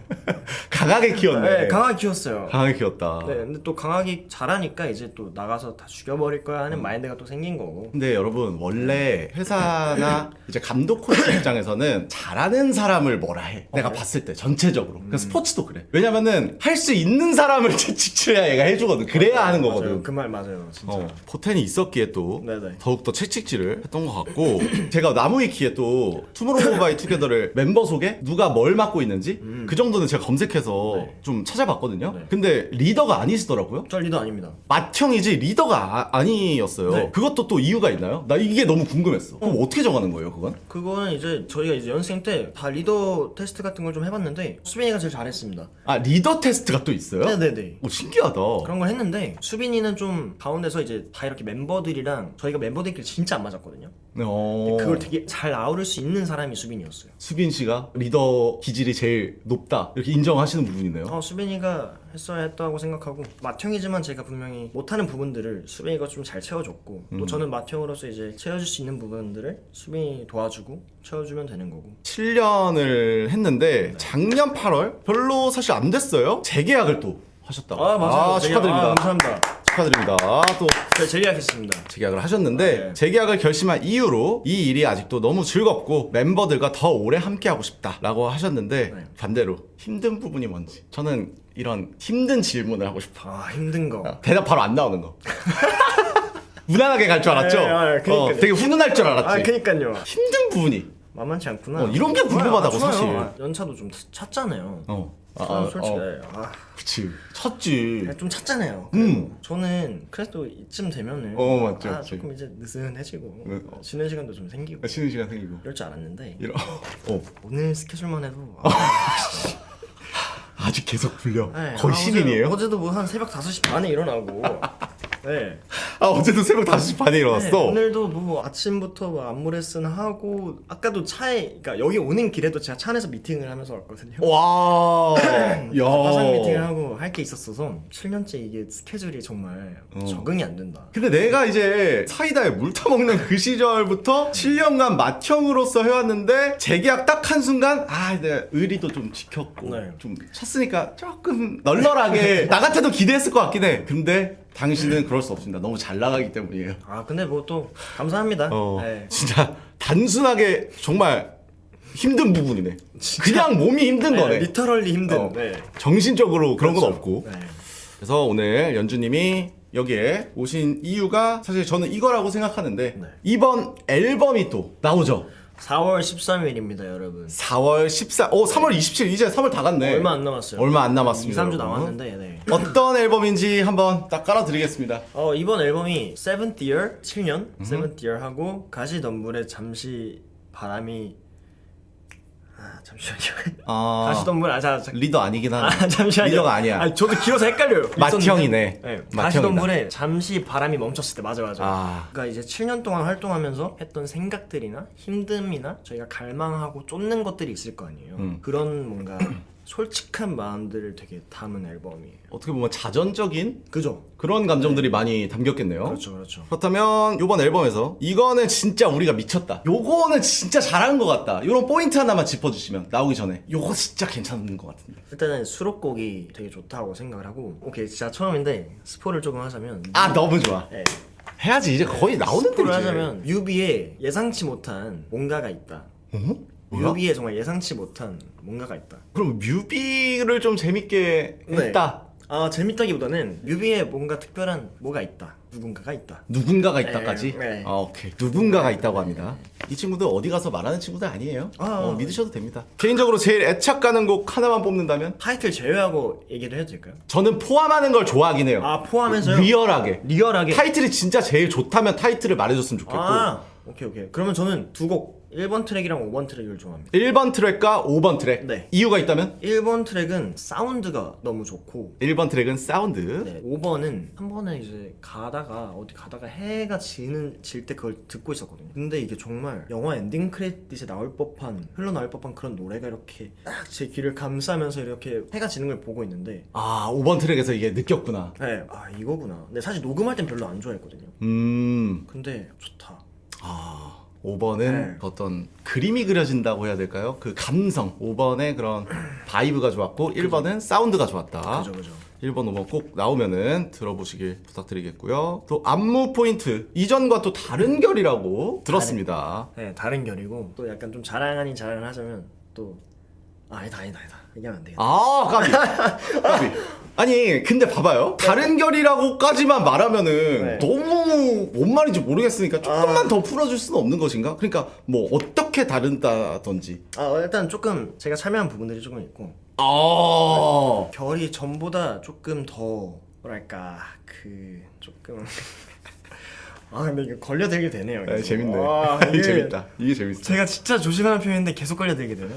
강하게 키웠네. 네, 강하게 키웠어요. 강하게 키웠다. 네, 근데 또 강하게 잘하니까 이제 또 나가서 다 죽여버릴 거야 하는 마인드가 또 생긴 거고. 근데 여러분 원래 회사나 이제 감독 코치 입장에서는 잘하는 사람을 뭐라 해. 내가 봤을 때 전체적으로. 그냥 스포츠도 그래. 왜냐면은 할 수 있는 사람을 채찍질해야 얘가 해주거든. 그래야 하는 거거든. 맞아요. 그 말 맞아요, 진짜. 포텐이 있었기에 또 네네. 더욱더 채찍질을 했던 것 같고 제가 나무위키에 또 투모로우바이 투게더를 member 속에 누가 뭘 맡고 있는지 그 정도는 제가 검색해서 네. 좀 찾아봤거든요. 네. 근데 리더가 아니시더라고요. 저 리더 아닙니다. 맏형이지 리더가 아니었어요. 네. 그것도 또 이유가 있나요? 나 이게 너무 궁금했어. 그럼 어떻게 정하는 거예요, 그건? 그거는 이제 저희가 이제 연습생 때 다 리더 테스트 같은 걸 좀 해봤는데 수빈이가 제일 잘했습니다. 아, 리더 테스트가 또 있어요? 네네네. 오, 신기하다. 그런 걸 했는데 수빈이는 좀 가운데서 이제 다 이렇게 멤버들이랑 저희가 멤버들끼리 진짜 안 맞았거든요. 그걸 되게 잘 아우를 수 있는 사람이 수빈이었어요. 수빈 씨가 리더 기질이 제일 높다 이렇게 인정하시는 부분이네요. 수빈이가 했어야 했다고 생각하고 맏형이지만 제가 분명히 못하는 부분들을 수빈이가 좀 잘 채워줬고 또 저는 맏형으로서 이제 채워줄 수 있는 부분들을 수빈이 도와주고 채워주면 되는 거고. 7년을 했는데 작년 8월 별로 사실 안 됐어요. 재계약을 또 하셨다고. 맞아요. 축하드립니다. 감사합니다. 축하드립니다. 또 네, 재계약했습니다. 재계약을 하셨는데 네. 재계약을 결심한 이유로 이 일이 아직도 너무 즐겁고 멤버들과 더 오래 함께하고 싶다라고 하셨는데 네. 반대로 힘든 부분이 뭔지 저는 이런 힘든 질문을 하고 싶어. 힘든 거. 대답 바로 안 나오는 거. 무난하게 갈 줄 알았죠? 그러니까요. 되게 훈훈할 줄 알았지. 그니까요. 힘든 부분이 만만치 않구나. 이런 게 궁금하다고, 좋아요. 사실. 연차도 좀 찼잖아요. 솔직히 그치 쳤지. 좀 찼잖아요. 저는 그래도 이쯤 되면은 맞죠. 조금 이제 느슨해지고 네. 쉬는 시간도 좀 생기고 쉬는 시간 생기고 이럴 줄 알았는데 이런 오늘 스케줄만 해도 아직 계속 불려. 네, 거의 신인이에요. 어제도 뭐 한 새벽 5시 반에 일어나고 네. 어제도 새벽 5시 반에 일어났어. 네, 오늘도 뭐 아침부터 뭐 안무 레슨 하고 아까도 차에 그러니까 여기 오는 길에도 제가 차 안에서 미팅을 하면서 왔거든요. 와. 야. 화상 미팅을 하고 할 게 있었어서 7년째 이게 스케줄이 정말 적응이 안 된다. 근데 내가 이제 사이다에 물 타먹는 그 시절부터 7년간 맏형으로서 해왔는데 재계약 딱 한 순간 내가 의리도 좀 지켰고 네. 좀 쳤으니까 조금 널널하게 나 같아도 기대했을 것 같긴 해. 근데 당신은 그럴 수 없습니다. 너무 잘 나가기 때문이에요. 근데 뭐 또 감사합니다. 네. 진짜 단순하게 정말 힘든 부분이네. 그냥 몸이 힘든 거네. 리터럴리 힘든. 네. 정신적으로 그런 건 그렇죠. 없고. 네. 그래서 오늘 연주님이 여기에 오신 이유가 사실 저는 이거라고 생각하는데 네. 이번 앨범이 또 나오죠. 4월 13일입니다, 여러분. 4월 14, 3월 27, 이제 3월 다 갔네. 얼마 안 남았어요. 얼마 안 남았습니다. 2, 3주 여러분. 남았는데. 네. 어떤 앨범인지 한번 딱 깔아드리겠습니다. 이번 앨범이 Seventh Year 7년 Seventh Year 하고 가시 덤불에 잠시 바람이 잠시만요. 가시 덤불 리더 아니긴 하네. 잠시만요. 리더가 아니야. 저도 길어서 헷갈려요. 맏형이네. 네, 맏형이다. 가시 덤불에 잠시 바람이 멈췄을 때 맞아. 아. 그러니까 이제 7년 동안 활동하면서 했던 생각들이나 힘듦이나 저희가 갈망하고 쫓는 것들이 있을 거 아니에요. 그런 뭔가 솔직한 마음들을 되게 담은 앨범이에요. 어떻게 보면 자전적인 그죠? 그런 감정들이 많이 담겼겠네요. 그렇죠. 그렇다면 이번 앨범에서 이거는 진짜 우리가 미쳤다. 요거는 진짜 잘한 것 같다. 이런 포인트 하나만 짚어주시면 나오기 전에 요거 진짜 괜찮은 것 같은데. 일단은 수록곡이 되게 좋다고 생각을 하고 오케이 진짜 처음인데 스포를 조금 하자면 너무 좋아. 네. 해야지 이제 거의 나오는 스포를 데지. 하자면 뮤비에 예상치 못한 뭔가가 있다. 뭐야? 뮤비에 정말 예상치 못한 뭔가가 있다. 그럼 뮤비를 좀 재밌게 네. 했다. 재밌다기보다는 뮤비에 뭔가 특별한 뭐가 있다. 누군가가 있다. 누군가가 있다까지? 네. 오케이. 누군가가 있다고 합니다. 이 친구들 어디 가서 말하는 친구들 아니에요. 믿으셔도 됩니다. 개인적으로 제일 애착 가는 곡 하나만 뽑는다면? 타이틀 제외하고 얘기를 해도 될까요? 저는 포함하는 걸 좋아하긴 해요. 포함해서요? 리얼하게. 리얼하게. 타이틀이 진짜 제일 좋다면 타이틀을 말해줬으면 좋겠고. 오케이. 그러면 저는 두 곡 1번 트랙이랑 5번 트랙을 좋아합니다. 1번 트랙과 5번 트랙. 네. 이유가 있다면? 1번 트랙은 사운드가 너무 좋고 1번 트랙은 사운드. 네, 5번은 한 번에 이제 어디 가다가 해가 질 때 그걸 듣고 있었거든요. 근데 이게 정말 영화 엔딩 크레딧에 흘러나올 법한 그런 노래가 이렇게 딱 제 귀를 감싸면서 이렇게 해가 지는 걸 보고 있는데 아, 5번 트랙에서 이게 느꼈구나. 네, 아 이거구나. 근데 사실 녹음할 땐 별로 안 좋아했거든요. 근데 좋다. 아, 5번은 네. 어떤 그림이 그려진다고 해야 될까요? 그 감성. 5번의 그런 바이브가 좋았고 1번은 사운드가 좋았다. 그죠. 1번, 5번 꼭 나오면은 들어보시길 부탁드리겠고요. 또 안무 포인트. 이전과 또 다른 결이라고 들었습니다. 네, 다른 결이고 또 약간 좀 자랑 아닌 자랑을 하자면 또 아니다. 얘기하면 안 되겠다. 아, 까비. 아니, 근데 봐봐요. 다른 결이라고까지만 말하면은 네. 너무 뭔 말인지 모르겠으니까 조금만 더 풀어줄 수는 없는 것인가? 그러니까 뭐 어떻게 다른다든지. 일단 조금 제가 참여한 부분들이 조금 있고 아, 결이 전보다 조금 더 뭐랄까 조금 근데 이거 걸려들게 되네요. 네, 재밌네. 이게 재밌다. 이게 재밌어. 제가 진짜 조심하는 표현인데 계속 걸려들게 되네.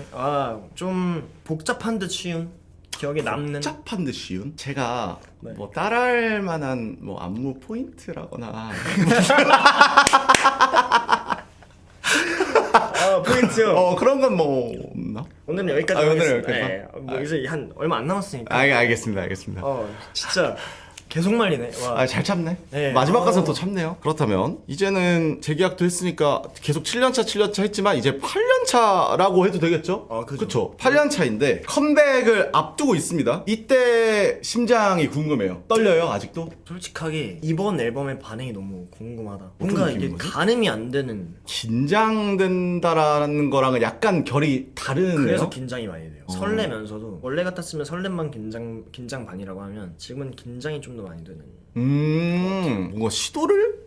좀 복잡한 듯 쉬운 기억에 남는. 복잡한 듯 쉬운? 제가 네. 뭐 따라할 만한 뭐 안무 포인트라거나 포인트요. 그런 건 뭐 없나? 오늘은 여기까지 오늘은 하겠습니다. 여기까지만? 뭐 이제 한 얼마 안 남았으니까. 알겠습니다. 진짜 계속 말리네. 와. 잘 참네. 네. 마지막 가서는 또 참네요. 그렇다면 이제는 재계약도 했으니까 계속 7년차 했지만 이제 8년차라고 해도 되겠죠? 그쵸. 8년차인데 컴백을 앞두고 있습니다. 이때 심장이 궁금해요. 떨려요 아직도? 솔직하게 이번 앨범의 반응이 너무 궁금하다. 뭔가 느낌인 이게 거지? 가늠이 안 되는. 긴장된다라는 거랑은 약간 결이 다르네요. 그래서 긴장이 많이 돼요. 설레면서도 원래 같았으면 설렘만 긴장 반이라고 하면 지금은 긴장이 좀 더 많이 되는. 뭔가 시도를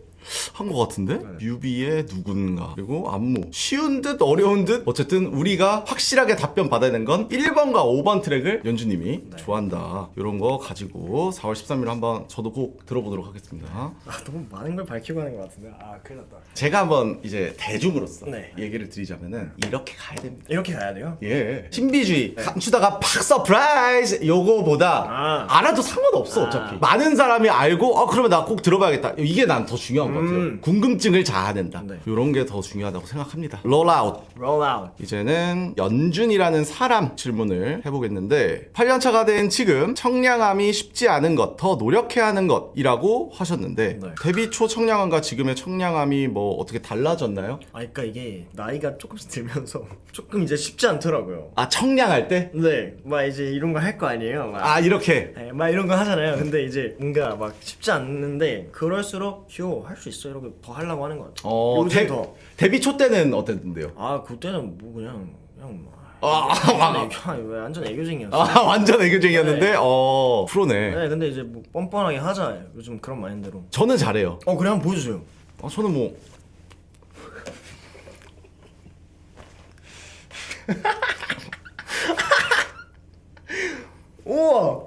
한 것 같은데? 네. 뮤비의 누군가 그리고 안무 쉬운 듯 어려운 듯 어쨌든 우리가 확실하게 답변 받아야 되는 건 1번과 5번 트랙을 연주님이 좋아한다 이런 거 가지고 4월 13일 한번 저도 꼭 들어보도록 하겠습니다. 너무 많은 걸 밝히고 하는 것 같은데. 큰일 났다. 제가 한번 이제 대중으로서 네. 얘기를 드리자면은 이렇게 가야 됩니다. 이렇게 가야 돼요? 예. 신비주의 감추다가 팍 서프라이즈 요거보다 알아도 상관없어 어차피 많은 사람이 알고 그러면 나 꼭 들어봐야겠다 이게 난 더 중요한 것 같아요. 궁금증을 자아낸다 네. 이런 게 더 중요하다고 생각합니다. 롤아웃 Roll out. 이제는 연준이라는 사람 질문을 해보겠는데 8년차가 된 지금 청량함이 쉽지 않은 것, 더 노력해야 하는 것이라고 하셨는데 네. 데뷔 초 청량함과 지금의 청량함이 뭐 어떻게 달라졌나요? 그러니까 이게 나이가 조금씩 들면서 조금 이제 쉽지 않더라고요. 청량할 때? 네, 막 이제 이런 거 할 거 아니에요. 이렇게 네, 막 이런 거 하잖아요. 근데 이제 뭔가 막 쉽지 않는데 그럴수록 할 수 있어 이러고 더 하려고 하는 것 같아요. 요즘 더. 데뷔 초 때는 어땠는데요? 그때는 뭐 그냥 완전 애교쟁이였어. 완전 애교쟁이였는데 프로네. 네, 근데 이제 뭐 뻔뻔하게 하자. 요즘 그런 마인드로. 저는 잘해요. 그래 한번 보여주세요. 저는 뭐 우와.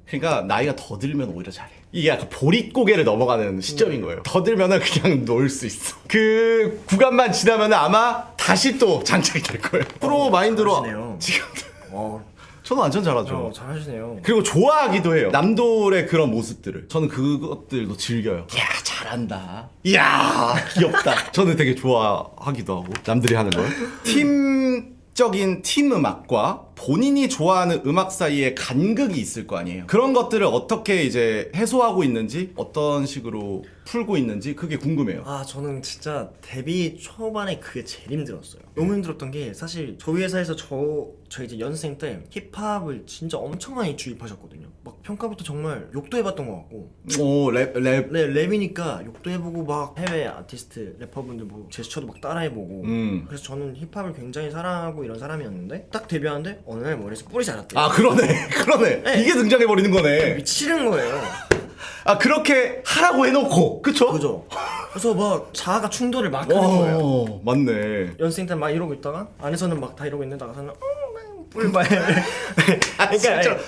그러니까 나이가 더 들면 오히려 잘해. 이게 약간 보릿고개를 넘어가는 시점인 거예요. 더 들면은 그냥 놀 수 있어. 그 구간만 지나면은 아마 다시 또 장착이 될 거예요. 프로 마인드로 잘하시네요. 지금 어, 저는 완전 잘하죠. 잘하시네요. 그리고 좋아하기도 해요. 남돌의 그런 모습들을. 저는 그것들도 즐겨요. 이야, 잘한다. 이야, 귀엽다. 저는 되게 좋아하기도 하고. 남들이 하는 걸. 팀적인 팀 음악과 본인이 좋아하는 음악 사이에 간극이 있을 거 아니에요. 그런 것들을 어떻게 이제 해소하고 있는지, 어떤 식으로 풀고 있는지 그게 궁금해요. 저는 진짜 데뷔 초반에 그게 제일 힘들었어요. 너무 힘들었던 게 사실 저희 회사에서 저 이제 연습생 때 힙합을 진짜 엄청 많이 주입하셨거든요. 막 평가부터 정말 욕도 해봤던 것 같고. 랩. 네, 랩이니까 욕도 해보고 막 해외 아티스트 래퍼분들 뭐 제스처도 막 따라해보고. 그래서 저는 힙합을 굉장히 사랑하고 이런 사람이었는데 딱 데뷔하는데 어느 날 머리에서 뿔이 자랐대요. 그러네. 네. 이게 등장해버리는 거네. 미치는 거예요. 그렇게 하라고 해놓고, 그쵸? 그죠? 그래서 막 자아가 충돌을 막 하는 거예요. 맞네. 연습생 때 막 이러고 있다가 안에서는 막 다 이러고 있는데 나가서는 뿔발. 그러니까 진짜,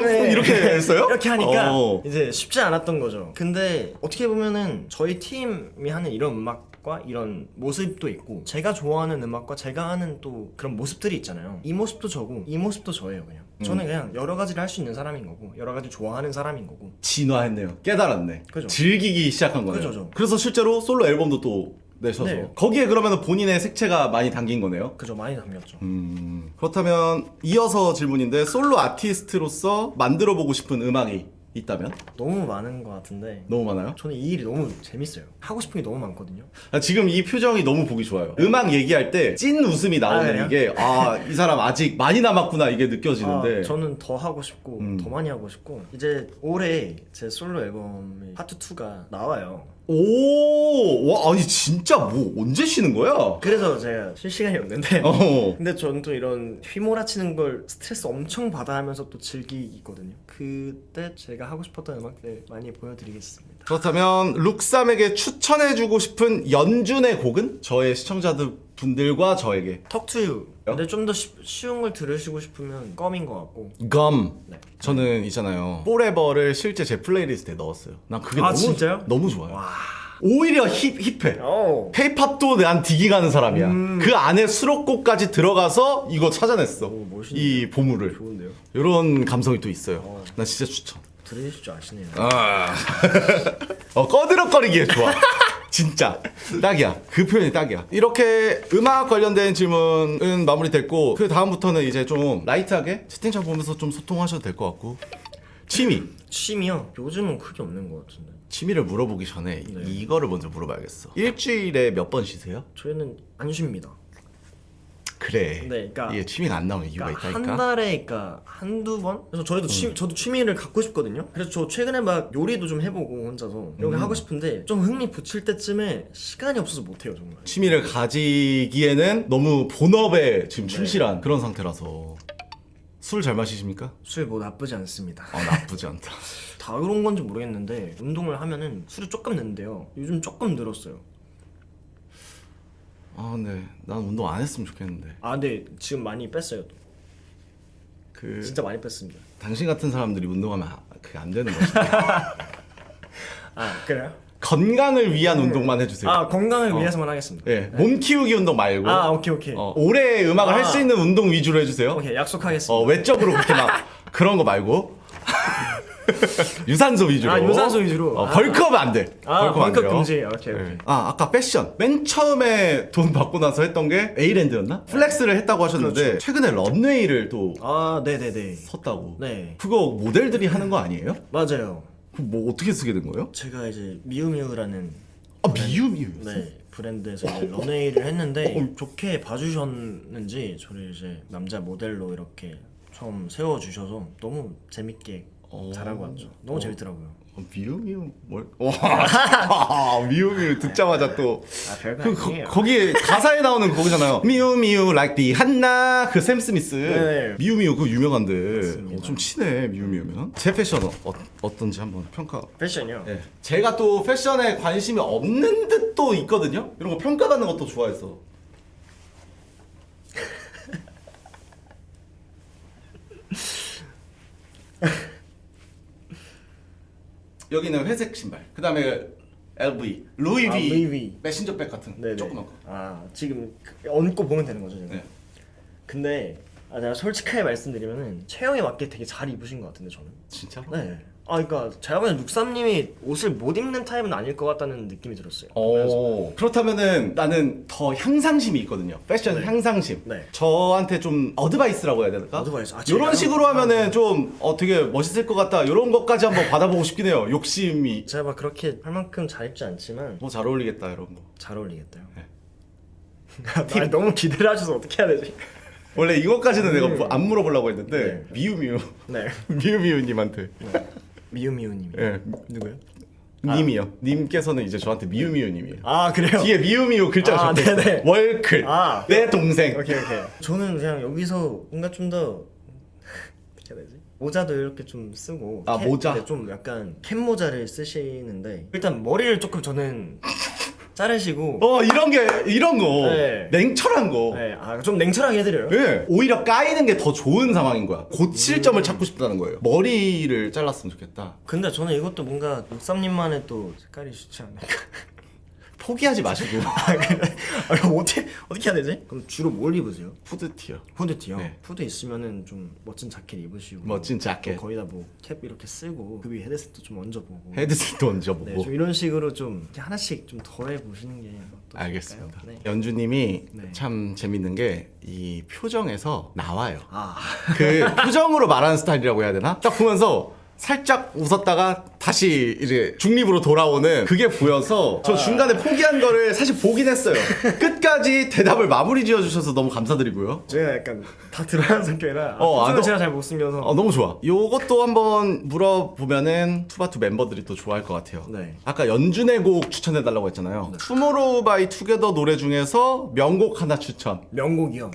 네. 이렇게 했어요? 이렇게 하니까 이제 쉽지 않았던 거죠. 근데 어떻게 보면은 저희 팀이 하는 이런 음악과 음악과 이런 모습도 있고 제가 좋아하는 음악과 제가 하는 또 그런 모습들이 있잖아요. 이 모습도 저고 이 모습도 저예요. 그냥 저는 그냥 여러 가지를 할 수 있는 사람인 거고 여러 가지 좋아하는 사람인 거고. 진화했네요. 깨달았네. 그죠. 즐기기 시작한 거네요. 그죠. 그래서 실제로 솔로 앨범도 또 내셔서 네. 거기에 그러면 본인의 색채가 많이 담긴 거네요. 그죠. 많이 담겼죠. 그렇다면 이어서 질문인데 솔로 아티스트로서 만들어보고 싶은 음악이 있다면? 너무 많은 것 같은데 너무 많아요? 저는 이 일이 너무 재밌어요. 하고 싶은 게 너무 많거든요. 지금 이 표정이 너무 보기 좋아요. 음악 얘기할 때 찐 웃음이 나오는 아, 이게 이 사람 아직 많이 남았구나 이게 느껴지는데 저는 더 하고 싶고 더 많이 하고 싶고 이제 올해 제 솔로 앨범의 파트 2가 나와요. 와 아니 진짜 뭐 언제 쉬는 거야? 그래서 제가 쉴 시간이 없는데 근데 저는 또 이런 휘몰아치는 걸 스트레스 엄청 받아 하면서 또 즐기거든요. 그때 제가 하고 싶었던 음악들 많이 보여드리겠습니다. 그렇다면 룩삼에게 추천해주고 싶은 연준의 곡은? 저의 시청자들 분들과 저에게 Talk to you. 근데 좀 더 쉬운 걸 들으시고 싶으면 껌인 것 같고. 검. 네. 저는 있잖아요. 포레버를 실제 제 플레이리스트에 넣었어요. 난 그게 아, 너무 진짜요? 너무 좋아요. 와. 오히려 힙해. 오. K-팝도 난 디깅하는 사람이야. 그 안에 수록곡까지 들어가서 이거 찾아냈어. 오, 멋있네요. 이 보물을. 좋은데요? 이런 감성이 또 있어요. 난 진짜 추천. 들으실 줄 아시네요. 꺼드럭거리기에 좋아. 진짜 딱이야. 그 표현이 딱이야. 이렇게 음악 관련된 질문은 마무리됐고 그 다음부터는 이제 좀 라이트하게 채팅창 보면서 좀 소통하셔도 될 것 같고 취미요? 요즘은 크게 없는 것 같은데. 취미를 물어보기 전에 네. 이거를 먼저 물어봐야겠어. 일주일에 몇 번 쉬세요? 저희는 안 쉽니다. 그래. 네, 그러니까 이게 취미가 안 나오는 이유가 그러니까 있다니까. 한 달에 그러니까 한두 번? 그래서 저도 취미를 갖고 싶거든요. 그래서 저 최근에 막 요리도 좀 해보고 혼자서 이렇게 하고 싶은데 좀 흥미 붙일 때쯤에 시간이 없어서 못해요 정말. 취미를 가지기에는 너무 본업에 지금 충실한 그런 상태라서. 술 잘 마시십니까? 술 뭐 나쁘지 않습니다. 나쁘지 않다. 다 그런 건지 모르겠는데 운동을 하면은 술이 조금 는데요. 요즘 조금 늘었어요. 네. 난 운동 안 했으면 좋겠는데. 근데 지금 많이 뺐어요. 또. 그 진짜 많이 뺐습니다. 당신 같은 사람들이 운동하면 그게 안 되는 거지. 그래요? 건강을 위한 운동만 해주세요. 건강을 위해서만 하겠습니다. 네. 몸 키우기 운동 말고. 오케이. 오래 음악을 할 수 있는 운동 위주로 해주세요. 오케이, 약속하겠습니다. 외적으로 그렇게 막 그런 거 말고. 유산소 위주로. 유산소 위주로. 벌크업은 안 돼. 벌크업 안 벌크 돼요. 금지. 오케이. 아까 패션. 맨 처음에 돈 받고 나서 했던 게 에이랜드였나? 플렉스를 했다고 하셨는데 그렇죠. 최근에 런웨이를 또 네네네. 섰다고. 네. 그거 모델들이 하는 거 아니에요? 맞아요. 그럼 뭐 어떻게 쓰게 된 거예요? 제가 이제 미우미우라는 미유미유였어? 네 브랜드에서 이제 런웨이를 했는데 좋게 봐주셨는지 저를 이제 남자 모델로 이렇게 처음 세워주셔서 너무 재밌게 잘하고 왔죠. 너무 재밌더라고요. 미유미유 뭘? 와 미유미유 듣자마자 또 별거 아니에요. 거기에 가사에 나오는 그거잖아요. 미유미유 like the 한나 그 샘 스미스. 네. 미유미유 그거 유명한데 맞습니다. 좀 친해 미유미유면. 제 패션 어떤지 한번 평가. 패션이요? 네. 제가 또 패션에 관심이 없는 듯도 있거든요. 이런 거 평가받는 것도 좋아해서. 여기는 회색 신발. 그 다음에 LV, 루이비, 루이비. 메신저백 같은 네네. 조그만 거. 지금 얹고 보면 되는 거죠 지금. 네. 근데 제가 솔직하게 말씀드리면은 체형에 맞게 되게 잘 입으신 것 같은데 저는. 진짜? 네. 그러니까 제가 보기엔 룩삼님이 옷을 못 입는 타입은 아닐 것 같다는 느낌이 들었어요. 그렇다면은 나는 더 향상심이 있거든요. 패션 네. 향상심. 네. 저한테 좀 어드바이스라고 해야 될까? 어드바이스. 이런 제가요? 식으로 하면은 좀 되게 멋있을 것 같다. 이런 것까지 한번 받아보고 싶긴 해요. 욕심이. 제가 막 그렇게 할 만큼 잘 입지 않지만 뭐 잘 어울리겠다 이런 거. 잘 어울리겠다요. 네. 너무 기대를 하셔서 어떻게 해야 되지? 원래 이것까지는 내가 안 물어보려고 했는데 네. 미유미유 네. 미유미유님한테 미우미우님. 예 누구요? 님이요. 님께서는 이제 저한테 미유미유님이에요. 그래요? 뒤에 미유미유 글자가 적혀 있어요. 네네. 월클. 내 동생. 오케이. 저는 그냥 여기서 뭔가 좀 더 어떻게 해야 되지? 모자도 이렇게 좀 쓰고 모자? 근데 좀 약간 캡 모자를 쓰시는데 일단 머리를 조금 저는 자르시고 이런 거 네. 냉철한 거. 좀 냉철하게 해드려요. 네. 오히려 까이는 게 더 좋은 상황인 거야. 고칠 점을 찾고 싶다는 거예요. 머리를 잘랐으면 좋겠다. 근데 저는 이것도 뭔가 룩삼님만의 또 색깔이 좋지 않을까. 포기하지 마시고 이거 어떻게 해야 되지? 그럼 주로 뭘 입으세요? 후드티요. 후드티요? 네. 후드 있으면은 좀 멋진 자켓 입으시고 멋진 자켓. 또 거기다 뭐 캡 이렇게 쓰고 그 위에 헤드셋도 좀 얹어보고 헤드셋도 얹어보고. 네, 좀 이런 식으로 좀 이렇게 하나씩 좀 더해 보시는 게 어떨까요? 알겠습니다. 네. 연주님이 네. 참 재밌는 게 이 표정에서 나와요. 아 그 표정으로 말하는 스타일이라고 해야 되나? 딱 보면서 살짝 웃었다가 다시 이제 중립으로 돌아오는 그게 보여서 저 중간에 포기한 거를 사실 보긴 했어요. 끝까지 대답을 마무리 지어주셔서 너무 감사드리고요. 제가 약간 다 들어가는 성격이라 아, 표정을 제가 잘 못 숨겨서 너무 좋아. 요것도 한번 물어보면은 투바투 멤버들이 또 좋아할 것 같아요. 네. 아까 연준의 곡 추천해달라고 했잖아요. 투모로우 바이 투게더 노래 중에서 명곡 하나 추천. 명곡이요.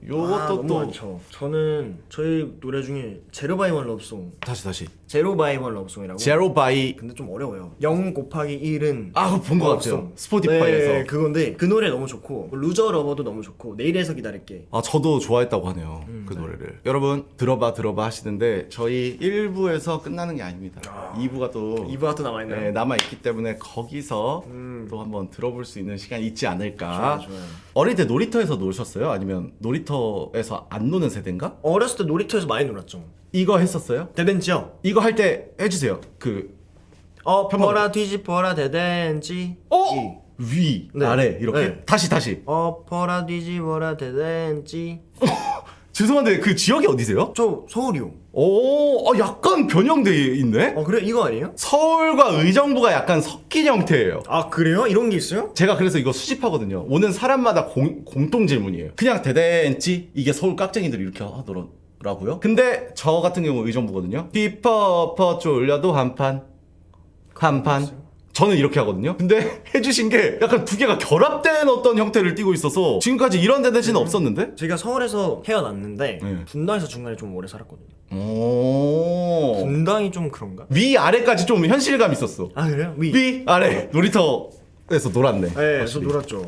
요것도 너무 또 많죠. 저는 저희 노래 중에 제로 바이 원 러브송 다시 제로 바이 원 러브송이라고 제로 바이 근데 좀 어려워요. 0 곱하기 1은 그거 본 것 같아요. 스포티파이에서. 네, 그건데 그 노래 너무 좋고 루저 러버도 너무 좋고 내일에서 기다릴게. 저도 좋아했다고 하네요. 그 노래를. 여러분 들어봐 하시는데 저희 1부에서 끝나는 게 아닙니다. 2부가 또 2부가 또 남아있나요? 남아있기 때문에 거기서 또 한번 들어볼 수 있는 시간이 있지 않을까. 좋아요. 어릴 때 놀이터에서 노셨어요? 아니면 놀이터에서 안 노는 세대인가? 어렸을 때 놀이터에서 많이 놀았죠. 이거 했었어요? 대댄지요? 이거 할 때 해주세요. 엎어라 뒤집어라 대댄지. 위, 네. 아래 이렇게. 네. 다시. 엎어라 뒤집어라 대댄지. 죄송한데 그 지역이 어디세요? 저 서울이요. 약간 변형돼 있네? 그래? 이거 아니에요? 서울과 의정부가 약간 섞인 형태예요. 아 그래요? 이런 게 있어요? 제가 그래서 이거 수집하거든요. 오는 사람마다 공통 질문이에요. 그냥 대댄지 이게 서울 깍쟁이들이 이렇게 하더라고요. 근데 저 같은 경우 의정부거든요. 비퍼퍼 쫄려도 한판. 저는 이렇게 하거든요. 근데 해주신 게 약간 두 개가 결합된 어떤 형태를 띠고 있어서 지금까지 이런 대댄지는 없었는데? 제가 서울에서 태어났는데 네. 분당에서 중간에 좀 오래 살았거든요. 오. 분당이 좀 그런가? 위 아래까지 좀 현실감 있었어. 아 그래요? 위 아래 놀이터에서 놀았네. 네, 저 놀았죠.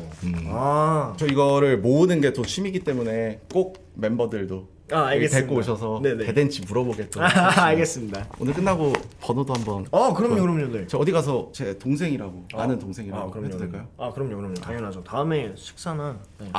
저 이거를 모으는 게 또 취미이기 때문에 꼭 멤버들도 알겠습니다. 데리고 오셔서 네네. 대댄지 물어보게 또 알겠습니다. 오늘 끝나고 번호도 한번 그럼요. 네. 저 어디 가서 제 동생이라고 아는 동생이라고 그럼요. 해도 될까요? 그럼요. 당연하죠. 다음에 식사나 네,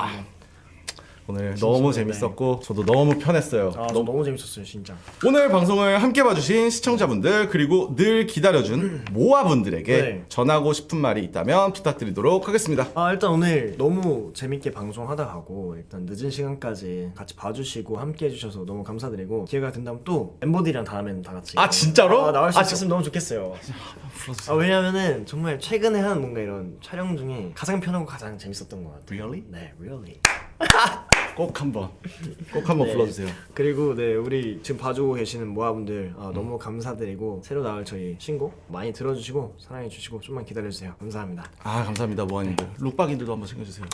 오늘 너무 재밌었고 저도 너무 편했어요. 너무 재밌었어요, 진짜. 오늘 방송을 함께 봐주신 시청자분들 그리고 늘 기다려준 모아분들에게 네. 전하고 싶은 말이 있다면 부탁드리도록 하겠습니다. 일단 오늘 너무 재밌게 방송하다 가고 일단 늦은 시간까지 같이 봐주시고 함께 해주셔서 너무 감사드리고 기회가 된다면 또 멤버들이랑 다음에는 다 같이 진짜로? 나올 수 있었으면 너무 좋겠어요. 왜냐면은 정말 최근에 한 뭔가 이런 촬영 중에 가장 편하고 가장 재밌었던 것 같아요. Really? 네, really. 꼭 한번 네. 불러주세요. 그리고 네 우리 지금 봐주고 계시는 모아분들 너무 감사드리고 새로 나올 저희 신곡 많이 들어주시고 사랑해주시고 좀만 기다려주세요. 감사합니다. 감사합니다 모아님들. 룩박이들도 한번 챙겨주세요.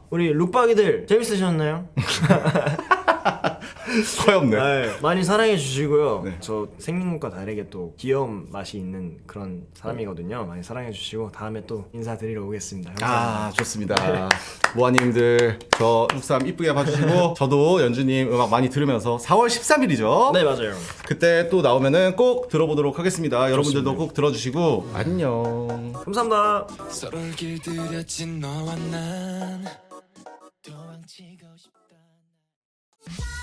우리 룩박이들 재밌으셨나요? 커엽네. 네, 많이 사랑해주시고요. 네. 저 생긴 것과 다르게 또 귀여운 맛이 있는 그런 사람이거든요. 많이 사랑해주시고 다음에 또 인사드리러 오겠습니다. 감사합니다. 좋습니다. 모아님들 저 룩삼 이쁘게 봐주시고 저도 연주님 음악 많이 들으면서 4월 13일이죠. 네 맞아요. 그때 또 나오면은 꼭 들어보도록 하겠습니다. 여러분들도 꼭 들어주시고 안녕. 감사합니다. 서로를 길들여진 너와 난 도망치고 싶다.